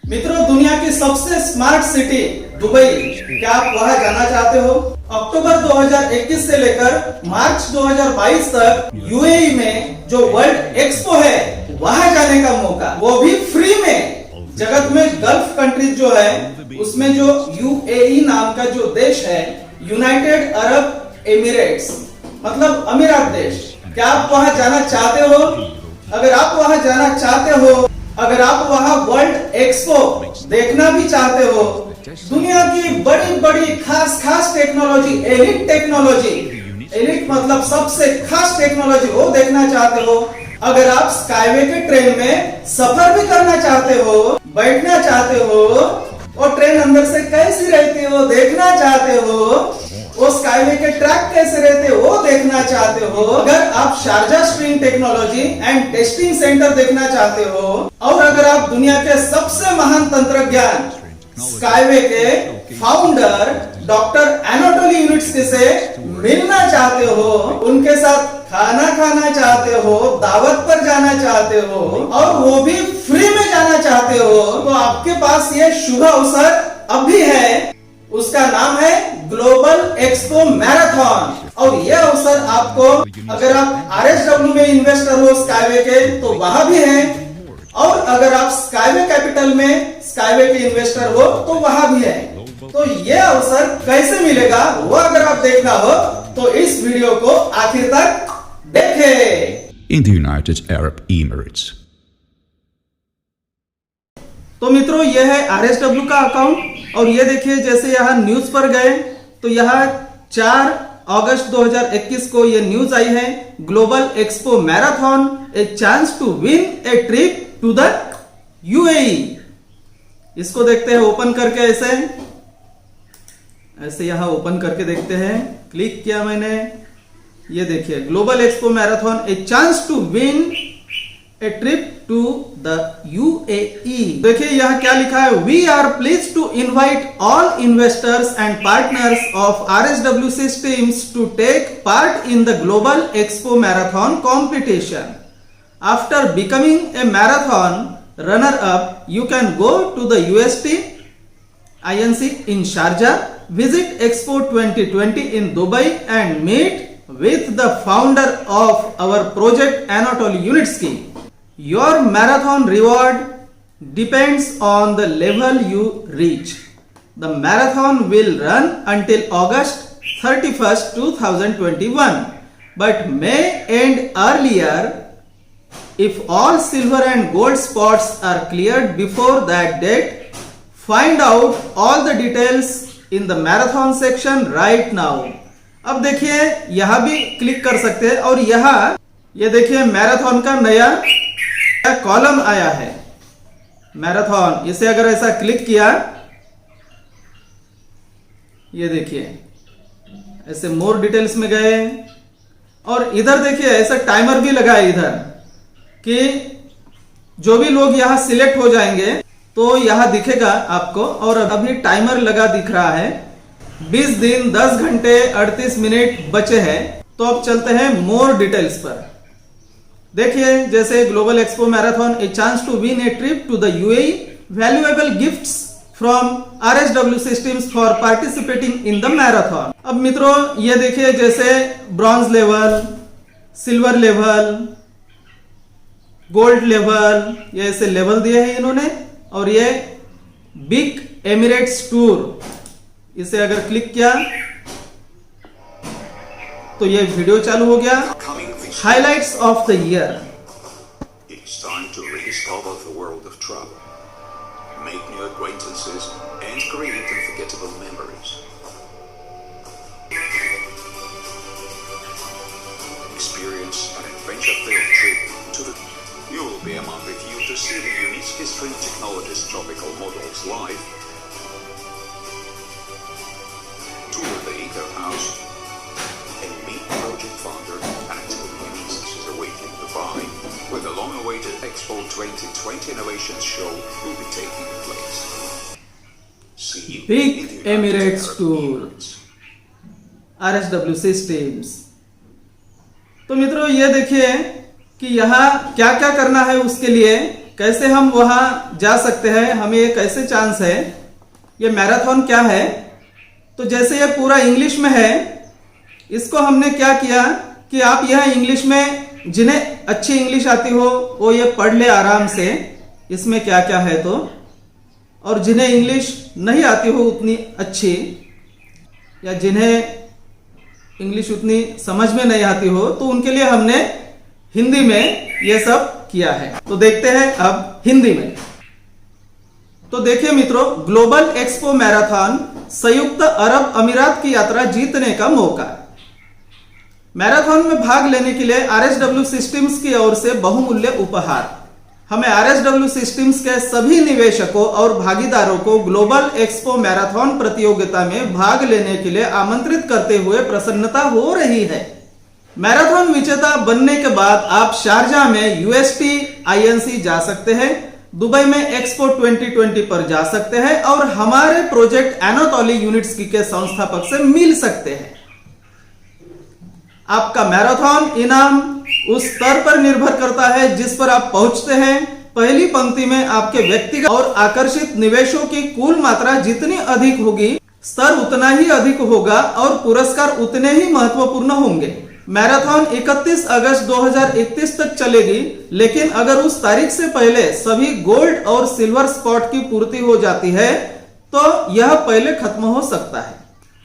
मित्रों, दुनिया की सबसे स्मार्ट सिटी दुबई, क्या आप वहां जाना चाहते हो? अक्टूबर 2021 से लेकर मार्च 2022 तक यूएई में जो वर्ल्ड एक्सपो है वहां जाने का मौका, वो भी फ्री में। जगत में गल्फ कंट्रीज जो है उसमें जो यूएई नाम का जो देश है, यूनाइटेड अरब एमिरेट्स, मतलब अमीरात देश, क्या आप वहां जाना चाहते हो? अगर आप वहां जाना चाहते हो, अगर आप वहां वर्ल्ड एक्सपो देखना भी चाहते हो, दुनिया की बड़ी बड़ी खास टेक्नोलॉजी, एलिट मतलब सबसे खास टेक्नोलॉजी, वो देखना चाहते हो, अगर आप स्काईवे के ट्रेन में सफर भी करना चाहते हो, बैठना चाहते हो, और ट्रेन अंदर से कैसी रहती है वो देखना चाहते हो, वो स्काईवे के ट्रैक कैसे रहते वो देखना चाहते हो, अगर आप Sharjah stream technology and testing centre देखना चाहते हो, और अगर आप दुनिया के सबसे महान तंत्रज्ञान स्काईवे के फाउंडर डॉक्टर एनाटोली यूनिट्स्की से मिलना चाहते हो, उनके साथ खाना खाना चाहते हो, दावत पर जाना चाहते हो, और वो भी फ्री में जाना चाहते हो, तो आपके पास ये शुभ अवसर अभी है। उसका नाम है ग्लोबल एक्सपो मैराथन। और ये अवसर आपको, अगर आप RSW में इन्वेस्टर हो स्काईवे के, तो वहां भी है, और अगर आप स्काईवे कैपिटल में स्काईवे के इन्वेस्टर हो तो वहां भी है। तो ये अवसर कैसे मिलेगा वो अगर आप देखना हो तो इस वीडियो को आखिर तक देखें। In the United Arab Emirates. तो मित्रों, ये है RSW का अकाउंट, और ये देखिए जैसे यहाँ न्यूज पर गए तो यहाँ 4 अगस्त 2021 को ये न्यूज आई है, global expo marathon, a chance to win a trip to the UAE. इसको देखते हैं ओपन करके, ऐसे यहाँ ओपन करके देखते हैं। क्लिक किया मैंने, ये देखिए global expo marathon, a chance to win a trip to the UAE. देखिए यहाँ क्या लिखा है, we are please to invite all investors and partners of RSW systems to take part in the global expo marathon competition. After becoming a marathon runner up, you can go to the UST INC in Sharjah, visit Expo 2020 in Dubai and meet with the founder of our project Anatoly Unitsky. Your marathon reward depends on the level you reach. The marathon will run until August 31st, 2021, but may end earlier if all silver and gold spots are cleared before that date. Find out all the details in the marathon section right now. अब देखिए यहां भी click कर सकते हैं, और यहां ये देखिए मैराथन का नया कॉलम आया है, मैराथन। इसे अगर ऐसा क्लिक किया, ये देखिए ऐसे मोर डिटेल्स में गए, और इधर देखिए ऐसा टाइमर भी लगा है इधर, कि जो भी लोग यहां सिलेक्ट हो जाएंगे तो यहां दिखेगा आपको, और अभी टाइमर लगा दिख रहा है, 20 दिन 10 घंटे 38 मिनट बचे हैं। तो अब चलते हैं मोर डिटेल्स पर। देखिए जैसे global expo marathon, a chance to win a trip to the UAE, valuable gifts from RSW systems for participating in the marathon. अब मित्रों ये देखिए जैसे bronze level, silver level, gold level, ये ऐसे लेवल दिए हैं इन्होंने, और ये बिग एमिरेट्स टूर, इसे अगर क्लिक किया तो ये वीडियो चालू हो गया। Highlights of the year. It's time to rediscover the world of travel, make new acquaintances and create unforgettable memories. Experience an adventure-filled trip to the... You will be among the few to see the Unitsky Stream Technologies tropical models live, tour the Eco House, and meet project founder Anatoly Unitsky is awaiting Dubai, where the long-awaited Expo 2020 Innovations Show will be taking place. See you Big in the Emirates Arab Tour, Emirates. RSW systems. तो मित्रों ये देखिए कि यहाँ क्या क्या करना है उसके लिए, कैसे हम वहां जा सकते हैं, हमें ये कैसे चांस है, ये मैराथन क्या है। तो जैसे ये पूरा इंग्लिश में है, इसको हमने क्या किया कि आप यह इंग्लिश में, जिन्हें अच्छी इंग्लिश आती हो वो ये पढ़ ले आराम से इसमें क्या क्या है तो, और जिन्हें इंग्लिश नहीं आती हो उतनी अच्छी, या जिन्हें इंग्लिश उतनी समझ में नहीं आती हो, तो उनके लिए हमने हिंदी में ये सब किया है। तो देखते हैं अब हिंदी में। तो देखिए मित्रों, ग्लोबल एक्सपो मैराथन संयुक्त अरब अमीरात की यात्रा जीतने का मौका। मैराथन में भाग लेने के लिए RSW सिस्टम्स की ओर से बहुमूल्य उपहार। हमें RSW सिस्टम्स के सभी निवेशकों और भागीदारों को ग्लोबल एक्सपो मैराथन प्रतियोगिता में भाग लेने के लिए आमंत्रित करते हुए प्रसन्नता हो रही है। मैराथन विजेता बनने के बाद आप शारजाह में UST INC जा सकते हैं, दुबई में एक्सपो 2020 पर जा सकते हैं और हमारे प्रोजेक्ट एनाटोली यूनिट्स के संस्थापक से मिल सकते हैं। आपका मैराथन इनाम उस स्तर पर निर्भर करता है जिस पर आप पहुंचते हैं। पहली पंक्ति में आपके व्यक्तिगत और आकर्षित निवेशों की कुल मात्रा जितनी अधिक होगी, स्तर उतना ही अधिक होगा और पुरस्कार उतने ही महत्वपूर्ण होंगे। मैराथन 31 अगस्त 2031 तक चलेगी, लेकिन अगर उस तारीख से पहले सभी गोल्ड और सिल्वर स्पॉट की पूर्ति हो जाती है तो यह पहले खत्म हो सकता है।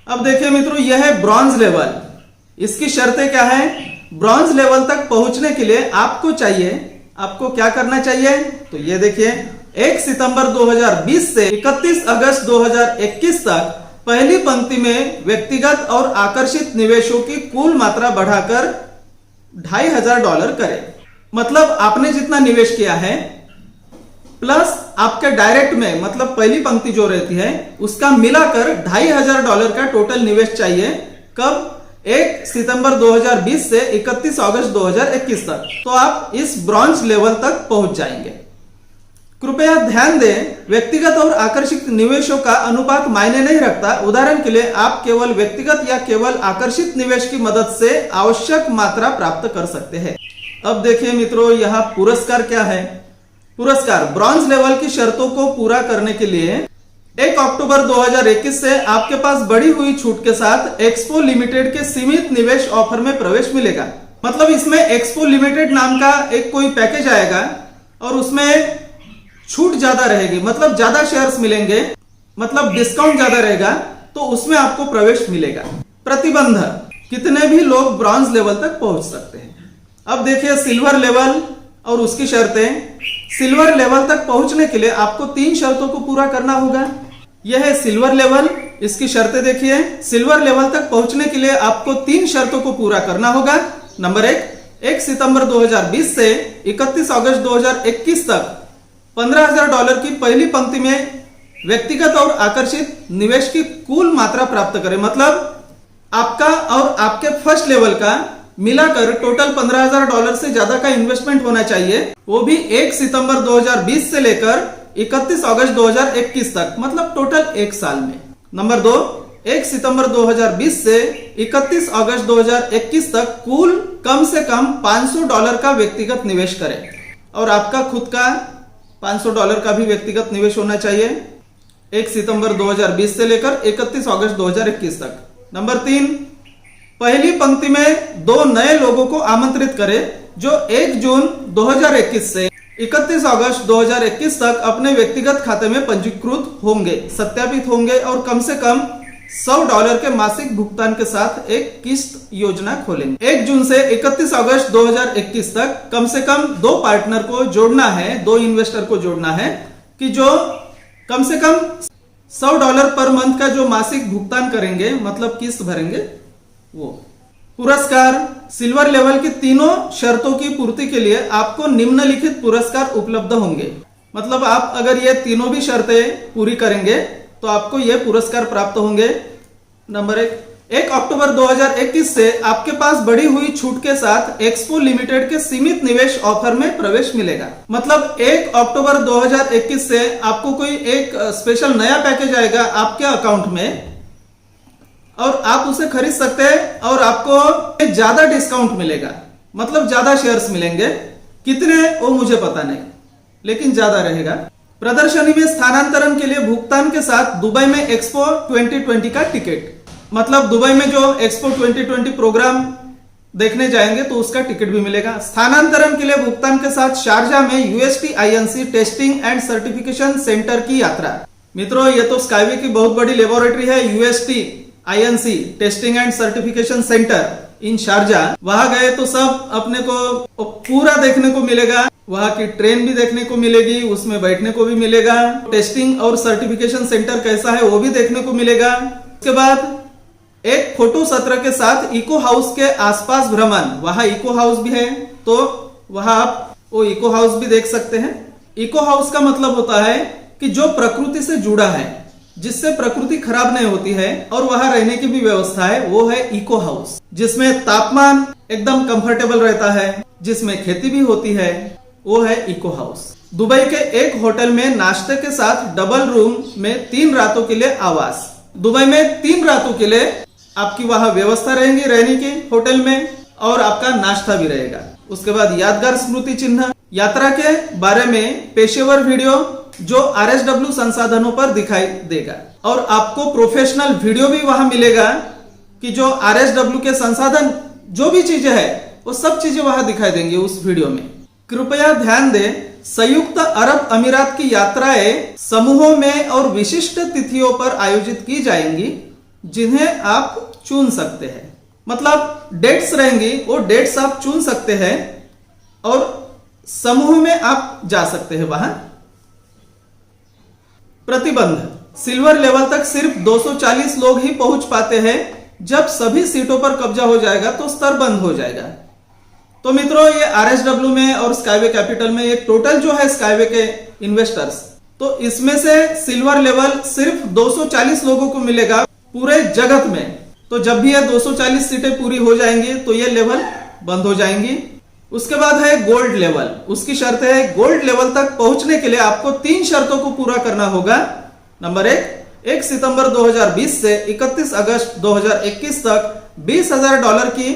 अब देखिए मित्रों, यह है ब्रॉन्ज लेवल। इसकी शर्तें क्या है? ब्रॉन्ज लेवल तक पहुंचने के लिए आपको क्या करना चाहिए? तो ये देखिए, 1 सितंबर 2020 से 31 अगस्त 2021 तक पहली पंक्ति में व्यक्तिगत और आकर्षित निवेशों की कुल मात्रा बढ़ाकर $2,500 करें। मतलब आपने जितना निवेश किया है प्लस आपके डायरेक्ट में, मतलब पहली पंक्ति जो रहती है उसका मिलाकर $2,500 का टोटल निवेश चाहिए। कब? 1 सितंबर 2020 से 31 अगस्त 2021 तक। तो आप इस ब्रॉन्ज लेवल तक पहुंच जाएंगे। कृपया ध्यान दें, व्यक्तिगत और आकर्षित निवेशों का अनुपात मायने नहीं रखता। उदाहरण के लिए आप केवल व्यक्तिगत या केवल आकर्षित निवेश की मदद से आवश्यक मात्रा प्राप्त कर सकते हैं। अब देखिए मित्रों, यहाँ पुरस्कार क्या है? पुरस्कार ब्रॉन्ज लेवल की शर्तों को पूरा करने के लिए 1 अक्टूबर 2021 से आपके पास बढ़ी हुई छूट के साथ एक्सपो लिमिटेड के सीमित निवेश ऑफर में प्रवेश मिलेगा। मतलब इसमें एक्सपो लिमिटेड नाम का एक कोई पैकेज आएगा और उसमें छूट ज्यादा रहेगी, मतलब ज्यादा शेयर्स मिलेंगे, मतलब डिस्काउंट ज्यादा रहेगा, तो उसमें आपको प्रवेश मिलेगा। प्रतिबंध, कितने भी लोग ब्रॉन्ज लेवल तक पहुंच सकते हैं। अब देखिए सिल्वर लेवल और उसकी शर्तें। सिल्वर लेवल तक पहुंचने के लिए आपको 3 शर्तों को पूरा करना होगा। यह है सिल्वर लेवल, इसकी शर्तें देखिए। सिल्वर लेवल तक पहुंचने के लिए आपको 3 शर्तों को पूरा करना होगा। नंबर 1 सितंबर 2020 से 31 अगस्त 2021 तक $15,000 की पहली पंक्ति में व्यक्तिगत और आकर्षित निवेश की कुल मात्रा प्राप्त करें। मतलब आपका और आपके फर्स्ट लेवल का मिलाकर टोटल $15,000 से ज्यादा का इन्वेस्टमेंट होना चाहिए, वो भी 1 सितंबर 2020 से लेकर 31 अगस्त 2021 तक, मतलब टोटल 1 साल में। नंबर 2, 1 सितंबर 2020 से 31 अगस्त 2021 तक कुल कम से कम $500 का व्यक्तिगत निवेश करें और आपका खुद का $500 का भी व्यक्तिगत निवेश होना चाहिए 1 सितंबर 2020 से लेकर 31 अगस्त 2021 तक। नंबर 3, पहली पंक्ति में 2 नए लोगों को आमंत्रित करें जो 1 जून 2021 से 31 अगस्त 2021 तक अपने व्यक्तिगत खाते में पंजीकृत होंगे, सत्यापित होंगे और कम से कम $100 के मासिक भुगतान के साथ एक किस्त योजना खोलेंगे। 1 जून से 31 अगस्त 2021 तक कम से कम 2 पार्टनर को जोड़ना है, 2 इन्वेस्टर को जोड़ना है कि जो कम से कम $100 पर मंथ का जो मासिक भुगतान करेंगे, मतलब किस्त भरेंगे वो। पुरस्कार, सिल्वर लेवल की तीनों शर्तों की पूर्ति के लिए आपको निम्नलिखित पुरस्कार उपलब्ध होंगे। मतलब आप अगर ये तीनों भी शर्तें पूरी करेंगे तो आपको ये पुरस्कार प्राप्त होंगे। नंबर 1 अक्टूबर 2021 से आपके पास बढ़ी हुई छूट के साथ एक्सपो लिमिटेड के सीमित निवेश ऑफर में प्रवेश मिलेगा। मतलब 1 अक्टूबर 2021 से आपको कोई एक स्पेशल नया पैकेज आएगा आपके अकाउंट में और आप उसे खरीद सकते हैं और आपको ज्यादा डिस्काउंट मिलेगा, मतलब ज्यादा शेयर्स मिलेंगे। कितने वो मुझे पता नहीं, लेकिन ज्यादा रहेगा। प्रदर्शनी में स्थानांतरण के लिए भुगतान के साथ दुबई में एक्सपो 2020 का टिकट, मतलब दुबई में जो एक्सपो 2020 प्रोग्राम देखने जाएंगे तो उसका टिकट भी मिलेगा। स्थानांतरण के लिए भुगतान के साथ शारजाह में UST-INC testing and certification centre की यात्रा। मित्रों, ये तो स्काईवे की बहुत बड़ी लेबोरेटरी है, UST-INC testing and certification centre in Sharjah. वहां गए तो सब अपने को पूरा देखने को मिलेगा, वहां की ट्रेन भी देखने को मिलेगी, उसमें बैठने को भी मिलेगा, टेस्टिंग और सर्टिफिकेशन सेंटर कैसा है वो भी देखने को मिलेगा। उसके बाद एक फोटो सत्र के साथ इको हाउस के आसपास भ्रमण, वहां इको हाउस भी है तो वहां आप वो इको हाउस भी देख सकते हैं। इको हाउस का मतलब होता है कि जो प्रकृति से जुड़ा है, जिससे प्रकृति खराब नहीं होती है और वहां रहने की भी व्यवस्था है, वो है इको हाउस, जिसमें तापमान एकदम कंफर्टेबल रहता है, जिसमें खेती भी होती है, वो है इको हाउस। दुबई के एक होटल में नाश्ते के साथ डबल रूम में 3 रातों के लिए आवास। दुबई में 3 रातों के लिए आपकी वहां व्यवस्था रहेगी रहने की होटल में, और आपका नाश्ता भी रहेगा। उसके बाद यादगार स्मृति चिन्ह, यात्रा के बारे में पेशेवर वीडियो जो RSW संसाधनों पर दिखाई देगा, और आपको प्रोफेशनल वीडियो भी वहां मिलेगा कि जो RSW के संसाधन जो भी चीजें है वो सब चीजें वहां दिखाई देंगी उस वीडियो में। कृपया ध्यान दें, संयुक्त अरब अमीरात की यात्राएं समूहों में और विशिष्ट तिथियों पर आयोजित की जाएंगी जिन्हें आप चुन सकते हैं। मतलब डेट्स रहेंगी, वो डेट्स आप चुन सकते हैं और समूह में आप जा सकते हैं वहां। प्रतिबंध, सिल्वर लेवल तक सिर्फ 240 लोग ही पहुंच पाते हैं। जब सभी सीटों पर कब्जा हो जाएगा तो स्तर बंद हो जाएगा। तो मित्रों, ये RSW में और स्काईवे कैपिटल में ये टोटल जो है स्काईवे के इन्वेस्टर्स, तो इसमें से सिल्वर लेवल सिर्फ 240 लोगों को मिलेगा पूरे जगत में। तो जब भी ये 240 सीटें पूरी हो जाएंगी तो ये लेवल बंद हो जाएंगी। उसके बाद है गोल्ड लेवल। उसकी शर्त है, गोल्ड लेवल तक पहुंचने के लिए आपको 3 शर्तों को पूरा करना होगा। नंबर 1 सितंबर 2020 से 31 अगस्त 2021 तक $20,000 की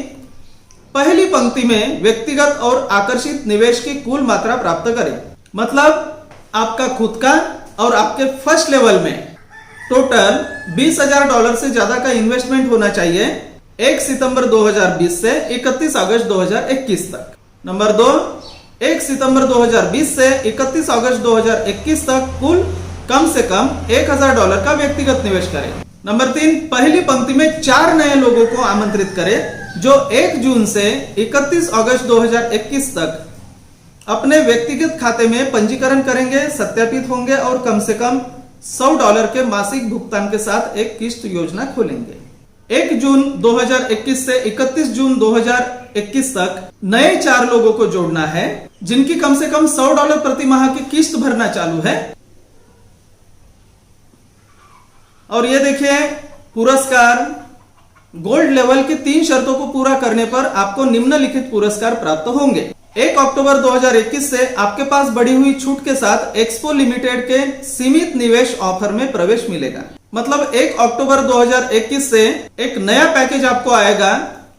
पहली पंक्ति में व्यक्तिगत और आकर्षित निवेश की कुल मात्रा प्राप्त करें। मतलब आपका खुद का और आपके फर्स्ट लेवल में टोटल $20,000 से ज्यादा का इन्वेस्टमेंट होना चाहिए 1 सितंबर 2020 से 31 अगस्त 2021 तक। नंबर 2, 1 सितंबर 2020 से 31 अगस्त 2021 तक कुल कम से कम $1,000 का व्यक्तिगत निवेश करें। नंबर 3, पहली पंक्ति में 4 नए लोगों को आमंत्रित करें जो 1 जून से 31 अगस्त 2021 तक अपने व्यक्तिगत खाते में पंजीकरण करेंगे, सत्यापित होंगे और कम से कम $100 के मासिक भुगतान के साथ एक किस्त योजना खोलेंगे। 1 जून 2021 से 31 जून 2021 तक नए 4 लोगों को जोड़ना है जिनकी कम से कम $100 प्रति माह की किस्त भरना चालू है। और ये देखिए, पुरस्कार गोल्ड लेवल की 3 शर्तों को पूरा करने पर आपको निम्नलिखित पुरस्कार प्राप्त होंगे। 1 अक्टूबर 2021 से आपके पास बढ़ी हुई छूट के साथ एक्सपो लिमिटेड के सीमित निवेश ऑफर में प्रवेश मिलेगा। मतलब 1 अक्टूबर 2021 से एक नया पैकेज आपको आएगा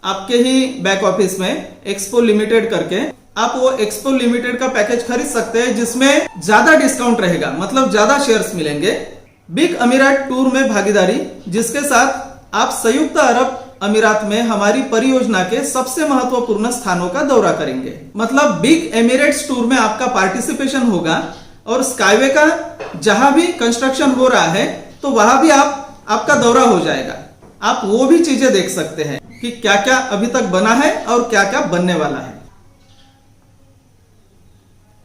आपके ही बैक ऑफिस में, एक्सपो लिमिटेड करके। आप वो एक्सपो लिमिटेड का पैकेज खरीद सकते हैं जिसमें ज्यादा डिस्काउंट रहेगा, मतलब ज्यादा शेयर्स मिलेंगे। बिग अमीरात टूर में भागीदारी, जिसके साथ आप संयुक्त अरब अमीरात में हमारी परियोजना के सबसे महत्वपूर्ण स्थानों का दौरा करेंगे। मतलब बिग एमिरेट्स टूर में आपका पार्टिसिपेशन होगा और स्काईवे का जहां भी कंस्ट्रक्शन हो रहा है तो वहां भी आपका दौरा हो जाएगा। आप वो भी चीजें देख सकते हैं कि क्या क्या अभी तक बना है और क्या क्या बनने वाला है।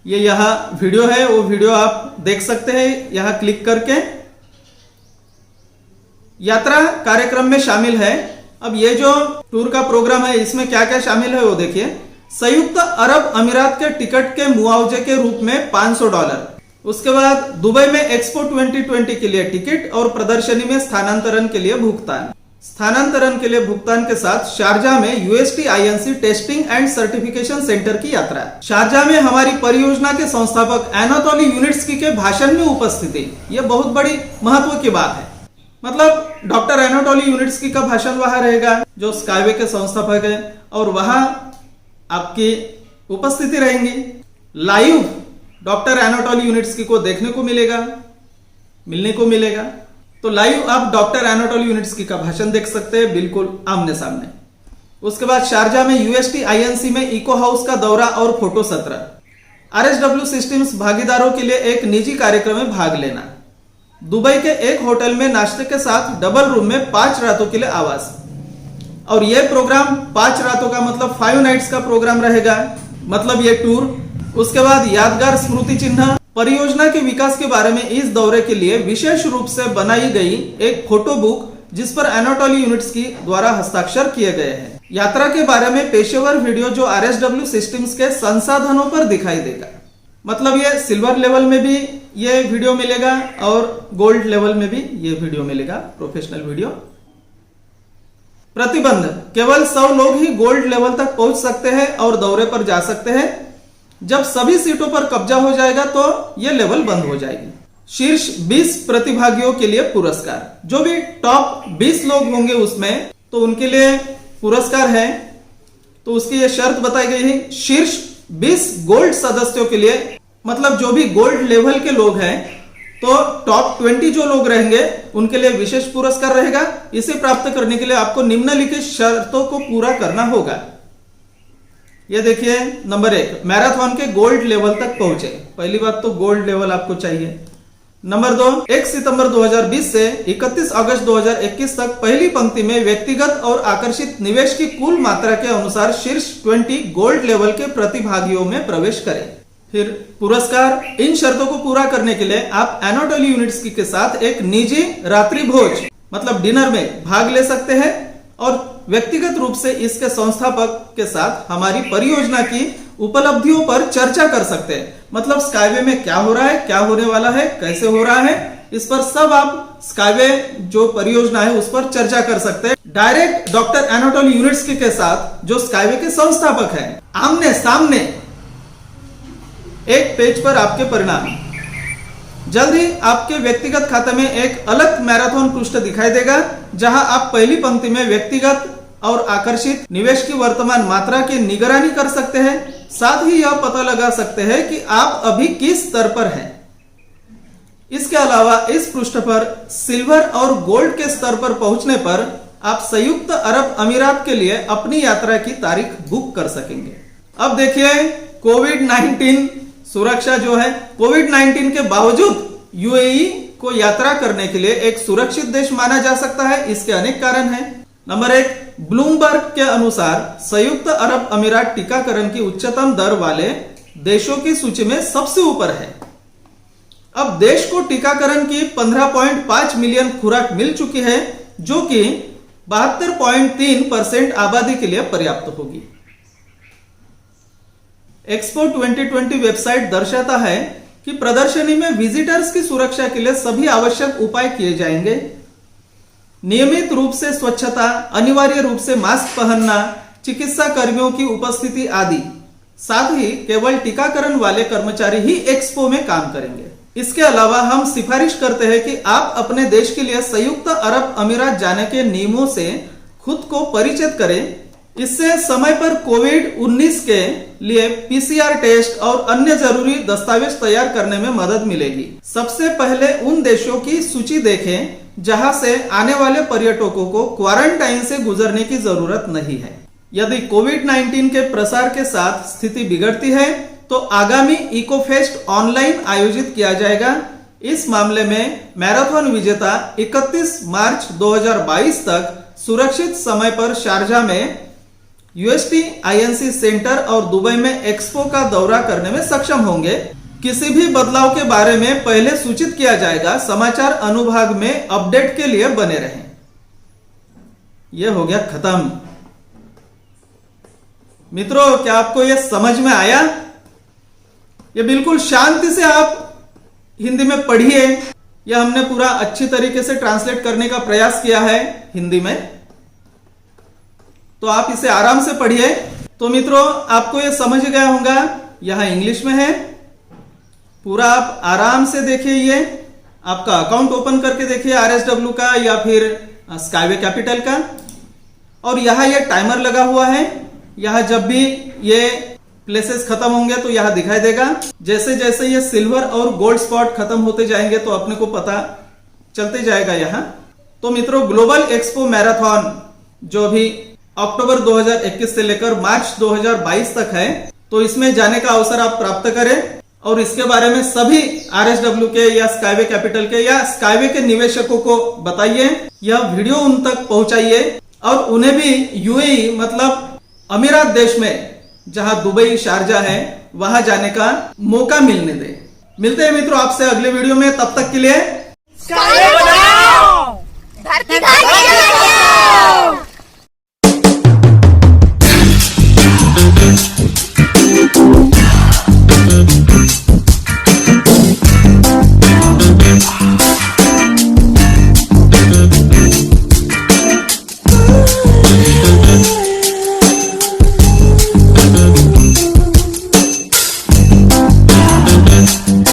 ये यहाँ वीडियो है, वो वीडियो आप देख सकते हैं यहाँ क्लिक करके। यात्रा कार्यक्रम में शामिल है। अब ये जो टूर का प्रोग्राम है इसमें क्या क्या शामिल है वो देखिए। संयुक्त अरब अमीरात के टिकट के मुआवजे के रूप में $500। उसके बाद दुबई में एक्सपो 2020 के लिए टिकट और प्रदर्शनी में स्थानांतरण के लिए भुगतान। स्थानांतरण के लिए भुगतान के साथ शारजाह में UST-INC testing and certification centre की यात्रा। शारजाह में हमारी परियोजना के संस्थापक एनाटोली यूनिट्स्की के भाषण में उपस्थिति, ये बहुत बड़ी महत्व की बात है। मतलब डॉक्टर एनाटोली यूनिट्स्की का भाषण वहां रहेगा जो स्काईवे के संस्थापक है, और वहां आपकी उपस्थिति रहेंगी। लाइव डॉक्टर एनाटोली यूनिट्स्की को देखने को मिलने को मिलेगा। तो लाइव आप डॉक्टर एनाटोली यूनिट्स्की का भाषण देख सकते हैं, बिल्कुल आमने सामने। उसके बाद शारजा में यूएसटी आईएनसी में इको हाउस का दौरा और फोटो सत्र। आरएसडब्ल्यू सिस्टम्स भागीदारों के लिए एक निजी कार्यक्रम में भाग लेना। दुबई के एक होटल में नाश्ते के साथ डबल रूम में 5 रातों के लिए आवास। और यह प्रोग्राम 5 रातों का मतलब 5 नाइट्स का प्रोग्राम रहेगा, मतलब ये टूर। उसके बाद यादगार स्मृति चिन्ह। परियोजना के विकास के बारे में इस दौरे के लिए विशेष रूप से बनाई गई एक फोटो बुक जिस पर एनाटोली यूनिट्स्की द्वारा हस्ताक्षर किए गए हैं। यात्रा के बारे में पेशेवर वीडियो जो आरएसडब्ल्यू सिस्टम्स के संसाधनों पर दिखाई देगा। मतलब ये सिल्वर लेवल में भी ये वीडियो मिलेगा और गोल्ड लेवल में भी ये वीडियो मिलेगा, प्रोफेशनल वीडियो। प्रतिबंध, केवल 100 लोग ही गोल्ड लेवल तक पहुंच सकते हैं और दौरे पर जा सकते हैं। जब सभी सीटों पर कब्जा हो जाएगा तो यह लेवल बंद हो जाएगी। शीर्ष 20 प्रतिभागियों के लिए पुरस्कार, जो भी टॉप 20 लोग होंगे उसमें तो उनके लिए पुरस्कार है। तो उसकी ये शर्त बताई गई है, शीर्ष 20 गोल्ड सदस्यों के लिए, मतलब जो भी गोल्ड लेवल के लोग हैं, तो टॉप 20 जो लोग रहेंगे उनके लिए विशेष पुरस्कार रहेगा। इसे प्राप्त करने के लिए आपको निम्नलिखित शर्तों को पूरा करना होगा। ये देखिए, नंबर 1, मैराथन के गोल्ड लेवल तक पहुंचे। पहली बात तो गोल्ड लेवल आपको चाहिए। नंबर 2, 1 सितंबर 2020 से 31 अगस्त 2021 तक पहली पंक्ति में व्यक्तिगत और आकर्षित निवेश की कुल मात्रा के अनुसार शीर्ष 20 गोल्ड लेवल के प्रतिभागियों में प्रवेश करें। फिर पुरस्कार, इन शर्तों को पूरा करने के लिए आप एनाटोली यूनिट्स्की के साथ एक निजी रात्रि भोज मतलब डिनर में भाग ले सकते हैं और व्यक्तिगत रूप से इसके संस्थापक के साथ हमारी परियोजना की उपलब्धियों पर चर्चा कर सकते हैं। मतलब स्काईवे में क्या हो रहा है, क्या होने वाला है, कैसे हो रहा है, इस पर सब आप स्काईवे जो परियोजना है उस पर चर्चा कर सकते हैं डायरेक्ट डॉक्टर एनाटोली यूनिट्स्की के साथ, जो स्काईवे के संस्थापक हैं, आमने सामने एक पेज पर आपके परिणाम। जल्द ही आपके व्यक्तिगत खाते में एक अलग मैराथन पृष्ठ दिखाई देगा जहां आप पहली पंक्ति में व्यक्तिगत और आकर्षित निवेश की वर्तमान मात्रा की निगरानी कर सकते हैं। साथ ही यह पता लगा सकते हैं कि आप अभी किस स्तर पर हैं। इसके अलावा इस पृष्ठ पर सिल्वर और गोल्ड के स्तर पर पहुंचने पर आप संयुक्त अरब अमीरात के लिए अपनी यात्रा की तारीख बुक कर सकेंगे। अब देखिए, कोविड-19 सुरक्षा जो है, कोविड-19 के बावजूद यूएई को यात्रा करने के लिए एक सुरक्षित देश माना जा सकता है। इसके अनेक कारण हैं। नंबर 1, ब्लूमबर्ग के अनुसार संयुक्त अरब अमीरात टीकाकरण की उच्चतम दर वाले देशों की सूची में सबसे ऊपर है। अब देश को टीकाकरण की 15.5 मिलियन खुराक मिल चुकी है, जो कि 72.3% आबादी के लिए पर्याप्त होगी। एक्सपो 2020 वेबसाइट दर्शाता है कि प्रदर्शनी में विजिटर्स की सुरक्षा के लिए सभी आवश्यक उपाय किए जाएंगे। नियमित रूप से स्वच्छता, अनिवार्य रूप से मास्क पहनना, चिकित्सा कर्मियों की उपस्थिति आदि। साथ ही केवल टीकाकरण वाले कर्मचारी ही एक्सपो में काम करेंगे। इसके अलावा हम सिफारिश करते हैं कि आप अपने देश के लिए संयुक्त अरब अमीरात जाने के नियमों से खुद को परिचित करें। इससे समय पर कोविड-19 के लिए पीसीआर टेस्ट और अन्य जरूरी दस्तावेज तैयार करने में मदद मिलेगी। सबसे पहले उन देशों की सूची देखें जहां से आने वाले पर्यटकों को क्वारंटाइन से गुजरने की जरूरत नहीं है। यदि कोविड-19 के प्रसार के साथ स्थिति बिगड़ती है तो आगामी इकोफेस्ट ऑनलाइन आयोजित किया जाएगा। इस मामले में मैराथन विजेता 31 मार्च 2022 तक सुरक्षित समय पर शारजा में यूएसटी आईएनसी सेंटर और दुबई में एक्सपो का दौरा करने में सक्षम होंगे। किसी भी बदलाव के बारे में पहले सूचित किया जाएगा। समाचार अनुभाग में अपडेट के लिए बने रहें। यह हो गया खत्म। मित्रों, क्या आपको यह समझ में आया? ये बिल्कुल शांति से आप हिंदी में पढ़िए। यह हमने पूरा अच्छी तरीके से ट्रांसलेट करने का प्रयास किया है हिंदी में, तो आप इसे आराम से पढ़िए। तो मित्रों, आपको यह समझ गया होगा। यहां इंग्लिश में है, पूरा आप आराम से देखिए। ये आपका अकाउंट ओपन करके देखिए आरएसडब्ल्यू का या फिर स्काईवे कैपिटल का। और यहां ये टाइमर लगा हुआ है। यहां जब भी ये प्लेसेस खत्म होंगे तो यहाँ दिखाई देगा। जैसे जैसे ये सिल्वर और गोल्ड स्पॉट खत्म होते जाएंगे तो अपने को पता चलते जाएगा यहाँ। तो मित्रों, ग्लोबल एक्सपो मैराथन जो भी अक्टूबर 2021 से लेकर मार्च 2022 तक है, तो इसमें जाने का अवसर आप प्राप्त करें और इसके बारे में सभी RSW के या स्काईवे कैपिटल के या स्काईवे के निवेशकों को बताइए, यह वीडियो उन तक पहुंचाइए और उन्हें भी UAE मतलब अमीरात देश में जहां दुबई, शारजा है, वहां जाने का मौका मिलने दे। मिलते हैं मित्रों आपसे अगले वीडियो में, तब तक के लिए धरती